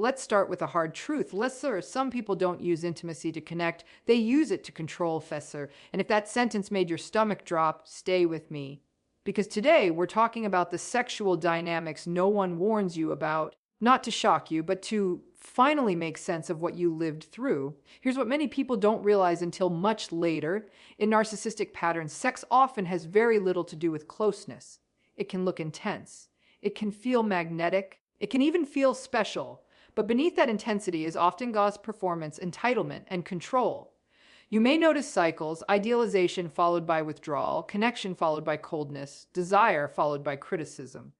Let's start with a hard truth. Some people don't use intimacy to connect, they use it to control, Fesser. And if that sentence made your stomach drop, stay with me. Because today we're talking about the sexual dynamics no one warns you about, not to shock you, but to finally make sense of what you lived through. Here's what many people don't realize until much later. In narcissistic patterns, sex often has very little to do with closeness. It can look intense. It can feel magnetic. It can even feel special. But beneath that intensity is often gauze performance, entitlement, and control. You may notice cycles: idealization followed by withdrawal, connection followed by coldness, desire followed by criticism.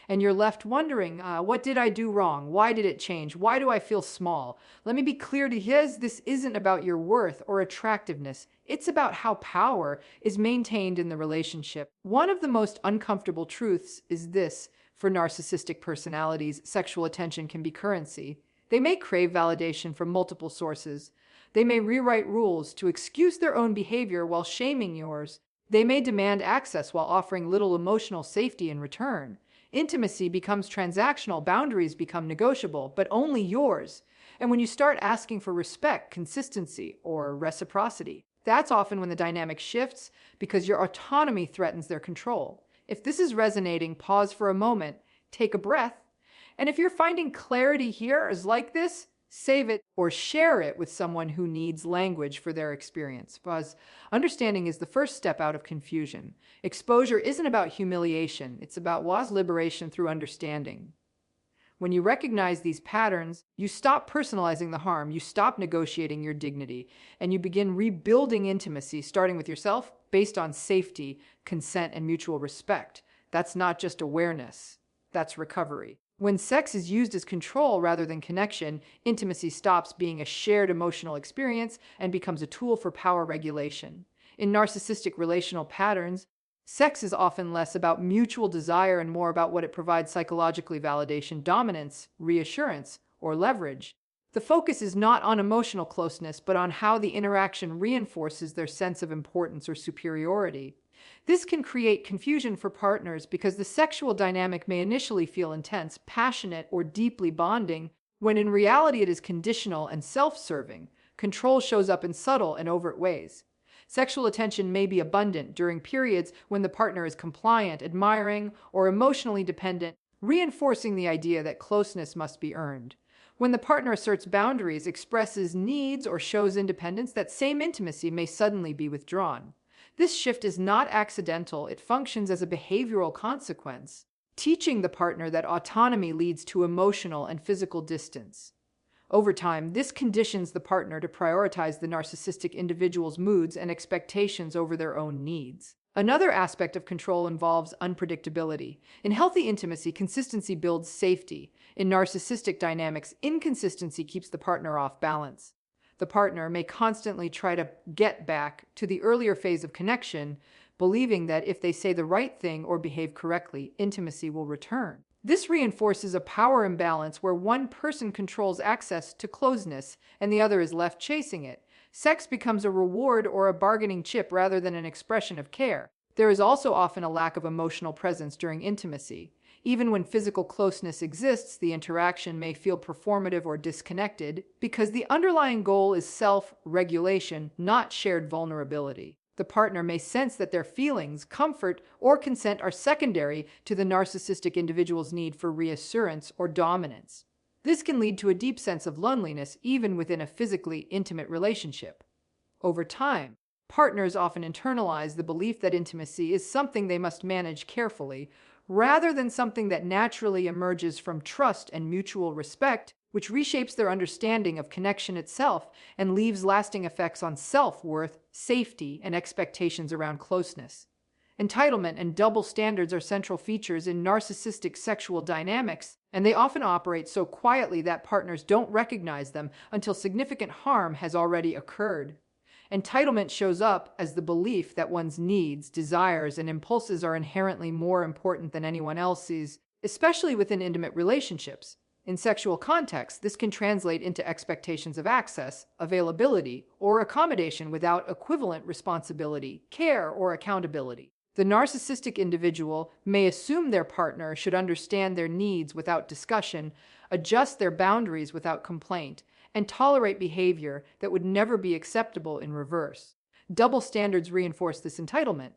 And you're left wondering, what did I do wrong? Why did it change? Why do I feel small? Let me be clear to you, this isn't about your worth or attractiveness. It's about how power is maintained in the relationship. One of the most uncomfortable truths is this: for narcissistic personalities, sexual attention can be currency. They may crave validation from multiple sources. They may rewrite rules to excuse their own behavior while shaming yours. They may demand access while offering little emotional safety in return. Intimacy becomes transactional, boundaries become negotiable, but only yours. And when you start asking for respect, consistency, or reciprocity, that's often when the dynamic shifts, because your autonomy threatens their control. If this is resonating, pause for a moment, take a breath, and if you're finding clarity here is like this, save it or share it with someone who needs language for their experience. Because understanding is the first step out of confusion. Exposure isn't about humiliation, it's about liberation through understanding. When you recognize these patterns, you stop personalizing the harm, you stop negotiating your dignity, and you begin rebuilding intimacy, starting with yourself, based on safety, consent, and mutual respect. That's not just awareness, that's recovery. When sex is used as control rather than connection, intimacy stops being a shared emotional experience and becomes a tool for power regulation. In narcissistic relational patterns, sex is often less about mutual desire and more about what it provides psychologically: validation, dominance, reassurance, or leverage. The focus is not on emotional closeness, but on how the interaction reinforces their sense of importance or superiority. This can create confusion for partners because the sexual dynamic may initially feel intense, passionate, or deeply bonding, when in reality it is conditional and self-serving. Control shows up in subtle and overt ways. Sexual attention may be abundant during periods when the partner is compliant, admiring, or emotionally dependent, reinforcing the idea that closeness must be earned. When the partner asserts boundaries, expresses needs, or shows independence, that same intimacy may suddenly be withdrawn. This shift is not accidental, it functions as a behavioral consequence, teaching the partner that autonomy leads to emotional and physical distance. Over time, this conditions the partner to prioritize the narcissistic individual's moods and expectations over their own needs. Another aspect of control involves unpredictability. In healthy intimacy, consistency builds safety. In narcissistic dynamics, inconsistency keeps the partner off balance. The partner may constantly try to get back to the earlier phase of connection, believing that if they say the right thing or behave correctly, intimacy will return. This reinforces a power imbalance where one person controls access to closeness and the other is left chasing it. Sex becomes a reward or a bargaining chip rather than an expression of care. There is also often a lack of emotional presence during intimacy. Even when physical closeness exists, the interaction may feel performative or disconnected because the underlying goal is self-regulation, not shared vulnerability. The partner may sense that their feelings, comfort, or consent are secondary to the narcissistic individual's need for reassurance or dominance. This can lead to a deep sense of loneliness even within a physically intimate relationship. Over time, partners often internalize the belief that intimacy is something they must manage carefully, rather than something that naturally emerges from trust and mutual respect, which reshapes their understanding of connection itself and leaves lasting effects on self-worth, safety, and expectations around closeness. Entitlement and double standards are central features in narcissistic sexual dynamics, and they often operate so quietly that partners don't recognize them until significant harm has already occurred. Entitlement shows up as the belief that one's needs, desires, and impulses are inherently more important than anyone else's, especially within intimate relationships. In sexual contexts, this can translate into expectations of access, availability, or accommodation without equivalent responsibility, care, or accountability. The narcissistic individual may assume their partner should understand their needs without discussion, adjust their boundaries without complaint, and tolerate behavior that would never be acceptable in reverse. Double standards reinforce this entitlement.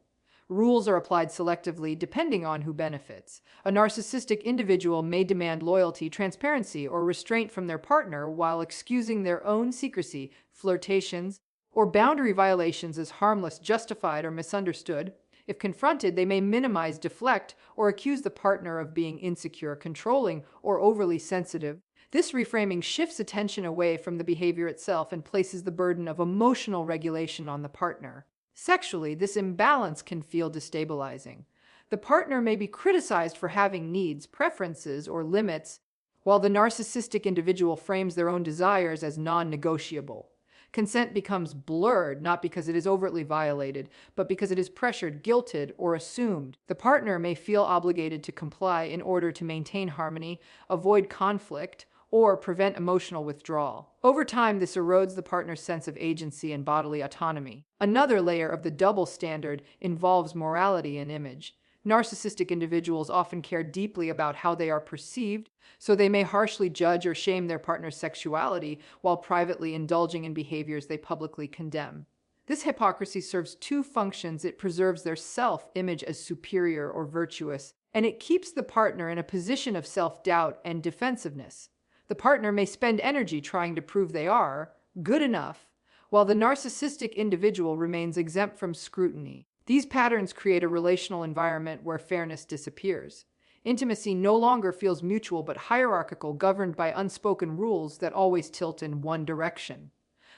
Rules are applied selectively depending on who benefits. A narcissistic individual may demand loyalty, transparency, or restraint from their partner while excusing their own secrecy, flirtations, or boundary violations as harmless, justified, or misunderstood. If confronted, they may minimize, deflect, or accuse the partner of being insecure, controlling, or overly sensitive. This reframing shifts attention away from the behavior itself and places the burden of emotional regulation on the partner. Sexually, this imbalance can feel destabilizing. The partner may be criticized for having needs, preferences, or limits, while the narcissistic individual frames their own desires as non-negotiable. Consent becomes blurred not because it is overtly violated, but because it is pressured, guilted, or assumed. The partner may feel obligated to comply in order to maintain harmony, avoid conflict, or prevent emotional withdrawal. Over time, this erodes the partner's sense of agency and bodily autonomy. Another layer of the double standard involves morality and image. Narcissistic individuals often care deeply about how they are perceived, so they may harshly judge or shame their partner's sexuality while privately indulging in behaviors they publicly condemn. This hypocrisy serves two functions. It preserves their self-image as superior or virtuous, and it keeps the partner in a position of self-doubt and defensiveness. The partner may spend energy trying to prove they are good enough, while the narcissistic individual remains exempt from scrutiny. These patterns create a relational environment where fairness disappears. Intimacy no longer feels mutual but hierarchical, governed by unspoken rules that always tilt in one direction.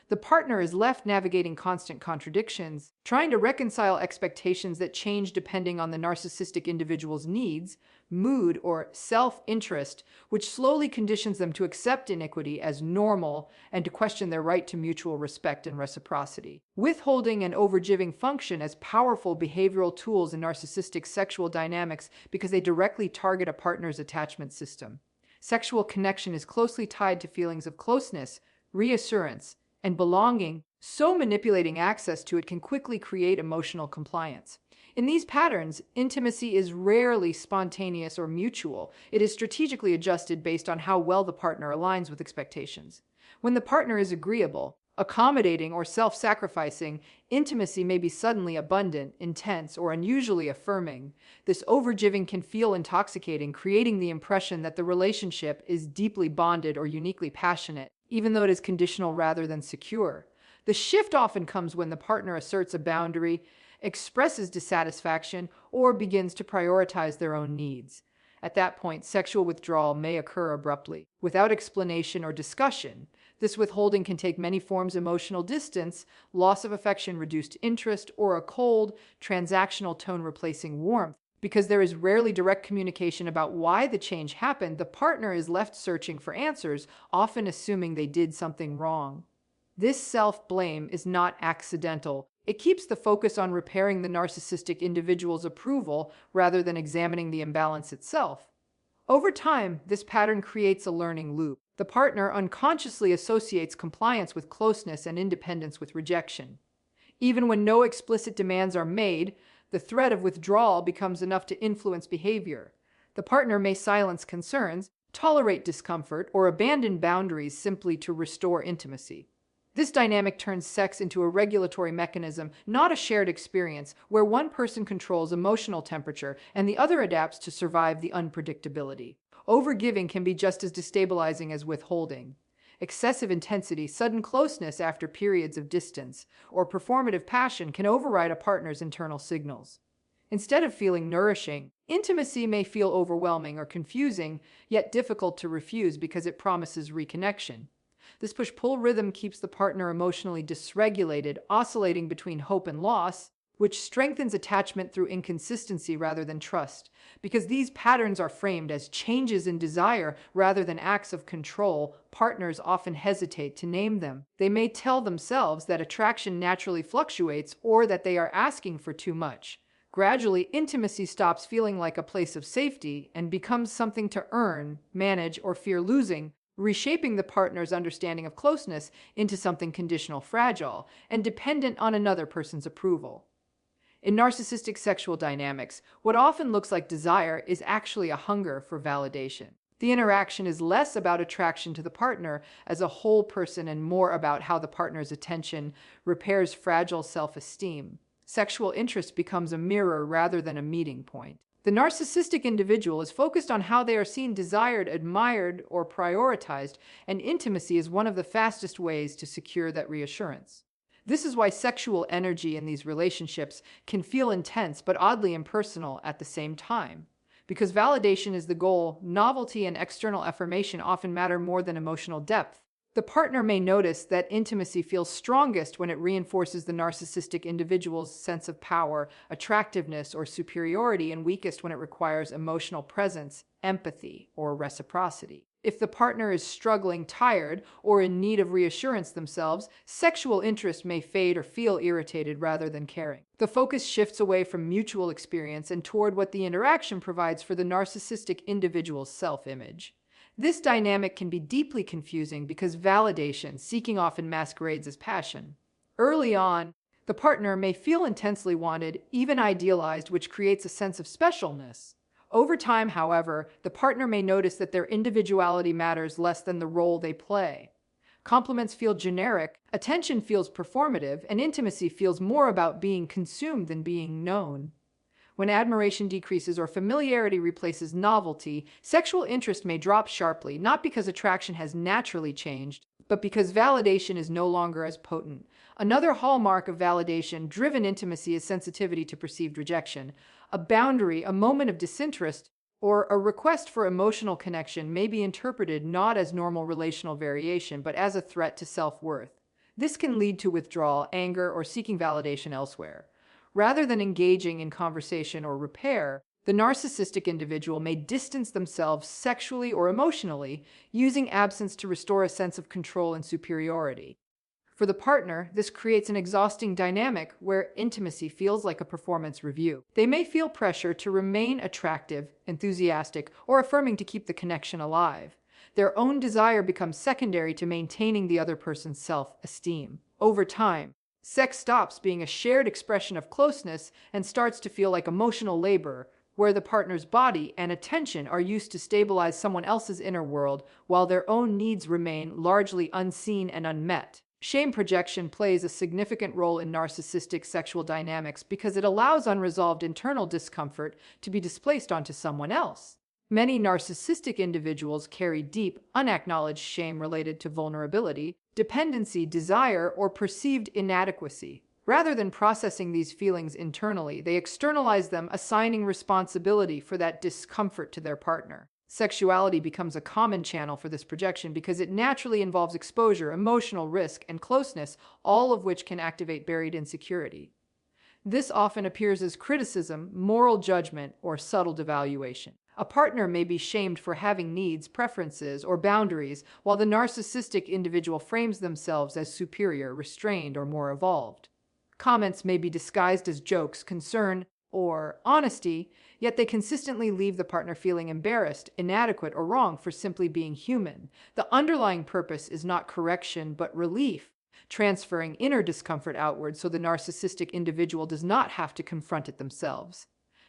The partner is left navigating constant contradictions, trying to reconcile expectations that change depending on the narcissistic individual's needs, mood, or self-interest, which slowly conditions them to accept iniquity as normal and to question their right to mutual respect and reciprocity. Withholding and overgiving function as powerful behavioral tools in narcissistic sexual dynamics because they directly target a partner's attachment system. Sexual connection is closely tied to feelings of closeness, reassurance, and belonging, so manipulating access to it can quickly create emotional compliance. In these patterns, intimacy is rarely spontaneous or mutual. It is strategically adjusted based on how well the partner aligns with expectations. When the partner is agreeable, accommodating, or self-sacrificing, intimacy may be suddenly abundant, intense, or unusually affirming. This overgiving can feel intoxicating, creating the impression that the relationship is deeply bonded or uniquely passionate, even though it is conditional rather than secure. The shift often comes when the partner asserts a boundary, expresses dissatisfaction, or begins to prioritize their own needs. At that point, sexual withdrawal may occur abruptly, without explanation or discussion. This withholding can take many forms: emotional distance, loss of affection, reduced interest, or a cold, transactional tone replacing warmth. Because there is rarely direct communication about why the change happened, the partner is left searching for answers, often assuming they did something wrong. This self-blame is not accidental. It keeps the focus on repairing the narcissistic individual's approval rather than examining the imbalance itself. Over time, this pattern creates a learning loop. The partner unconsciously associates compliance with closeness and independence with rejection. Even when no explicit demands are made, the threat of withdrawal becomes enough to influence behavior. The partner may silence concerns, tolerate discomfort, or abandon boundaries simply to restore intimacy. This dynamic turns sex into a regulatory mechanism, not a shared experience, where one person controls emotional temperature and the other adapts to survive the unpredictability. Overgiving can be just as destabilizing as withholding. Excessive intensity, sudden closeness after periods of distance, or performative passion can override a partner's internal signals. Instead of feeling nourishing, intimacy may feel overwhelming or confusing, yet difficult to refuse because it promises reconnection. This push-pull rhythm keeps the partner emotionally dysregulated, oscillating between hope and loss, which strengthens attachment through inconsistency rather than trust. Because these patterns are framed as changes in desire rather than acts of control, partners often hesitate to name them. They may tell themselves that attraction naturally fluctuates or that they are asking for too much. Gradually, intimacy stops feeling like a place of safety and becomes something to earn, manage, or fear losing, reshaping the partner's understanding of closeness into something conditional, fragile, and dependent on another person's approval. In narcissistic sexual dynamics, what often looks like desire is actually a hunger for validation. The interaction is less about attraction to the partner as a whole person and more about how the partner's attention repairs fragile self-esteem. Sexual interest becomes a mirror rather than a meeting point. The narcissistic individual is focused on how they are seen, desired, admired, or prioritized, and intimacy is one of the fastest ways to secure that reassurance. This is why sexual energy in these relationships can feel intense but oddly impersonal at the same time. Because validation is the goal, novelty and external affirmation often matter more than emotional depth. The partner may notice that intimacy feels strongest when it reinforces the narcissistic individual's sense of power, attractiveness, or superiority, and weakest when it requires emotional presence, empathy, or reciprocity. If the partner is struggling, tired, or in need of reassurance themselves, sexual interest may fade or feel irritated rather than caring. The focus shifts away from mutual experience and toward what the interaction provides for the narcissistic individual's self-image. This dynamic can be deeply confusing because validation seeking often masquerades as passion. Early on, the partner may feel intensely wanted, even idealized, which creates a sense of specialness. Over time, however, the partner may notice that their individuality matters less than the role they play. Compliments feel generic, attention feels performative, and intimacy feels more about being consumed than being known. When admiration decreases or familiarity replaces novelty, sexual interest may drop sharply, not because attraction has naturally changed, but because validation is no longer as potent. Another hallmark of validation-driven intimacy is sensitivity to perceived rejection. A boundary, a moment of disinterest, or a request for emotional connection may be interpreted not as normal relational variation, but as a threat to self-worth. This can lead to withdrawal, anger, or seeking validation elsewhere. Rather than engaging in conversation or repair, the narcissistic individual may distance themselves sexually or emotionally, using absence to restore a sense of control and superiority. For the partner, this creates an exhausting dynamic where intimacy feels like a performance review. They may feel pressure to remain attractive, enthusiastic, or affirming to keep the connection alive. Their own desire becomes secondary to maintaining the other person's self-esteem. Over time, sex stops being a shared expression of closeness and starts to feel like emotional labor, where the partner's body and attention are used to stabilize someone else's inner world while their own needs remain largely unseen and unmet. Shame projection plays a significant role in narcissistic sexual dynamics because it allows unresolved internal discomfort to be displaced onto someone else. Many narcissistic individuals carry deep, unacknowledged shame related to vulnerability, dependency, desire, or perceived inadequacy. Rather than processing these feelings internally, they externalize them, assigning responsibility for that discomfort to their partner. Sexuality becomes a common channel for this projection because it naturally involves exposure, emotional risk, and closeness, all of which can activate buried insecurity. This often appears as criticism, moral judgment, or subtle devaluation. A partner may be shamed for having needs, preferences, or boundaries, while the narcissistic individual frames themselves as superior, restrained, or more evolved. Comments may be disguised as jokes, concern, or honesty, yet they consistently leave the partner feeling embarrassed, inadequate, or wrong for simply being human. The underlying purpose is not correction, but relief, transferring inner discomfort outward so the narcissistic individual does not have to confront it themselves.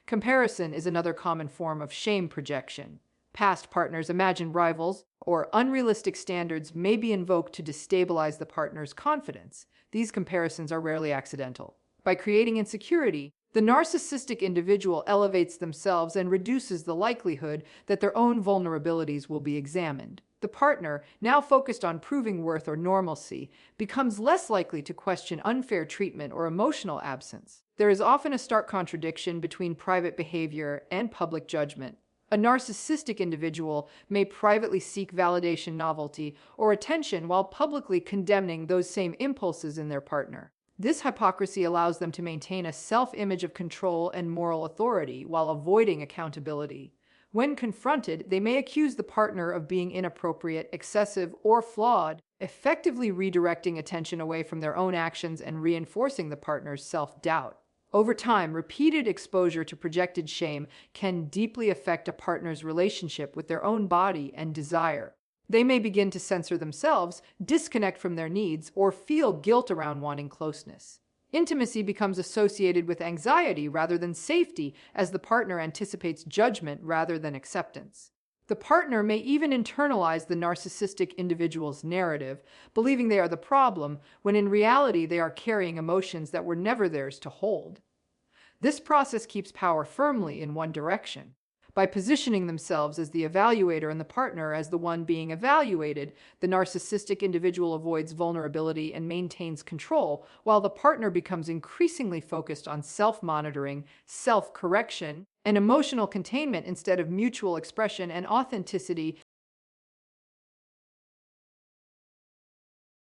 Comparison is another common form of shame projection. Past partners, imagined rivals, or unrealistic standards may be invoked to destabilize the partner's confidence. These comparisons are rarely accidental. By creating insecurity, the narcissistic individual elevates themselves and reduces the likelihood that their own vulnerabilities will be examined. The partner, now focused on proving worth or normalcy, becomes less likely to question unfair treatment or emotional absence. There is often a stark contradiction between private behavior and public judgment. A narcissistic individual may privately seek validation, novelty, or attention while publicly condemning those same impulses in their partner. This hypocrisy allows them to maintain a self-image of control and moral authority while avoiding accountability. When confronted, they may accuse the partner of being inappropriate, excessive, or flawed, effectively redirecting attention away from their own actions and reinforcing the partner's self-doubt. Over time, repeated exposure to projected shame can deeply affect a partner's relationship with their own body and desire. They may begin to censor themselves, disconnect from their needs, or feel guilt around wanting closeness. Intimacy becomes associated with anxiety rather than safety, as the partner anticipates judgment rather than acceptance. The partner may even internalize the narcissistic individual's narrative, believing they are the problem, when in reality they are carrying emotions that were never theirs to hold. This process keeps power firmly in one direction. By positioning themselves as the evaluator and the partner as the one being evaluated, the narcissistic individual avoids vulnerability and maintains control, while the partner becomes increasingly focused on self-monitoring, self-correction, and emotional containment instead of mutual expression and authenticity.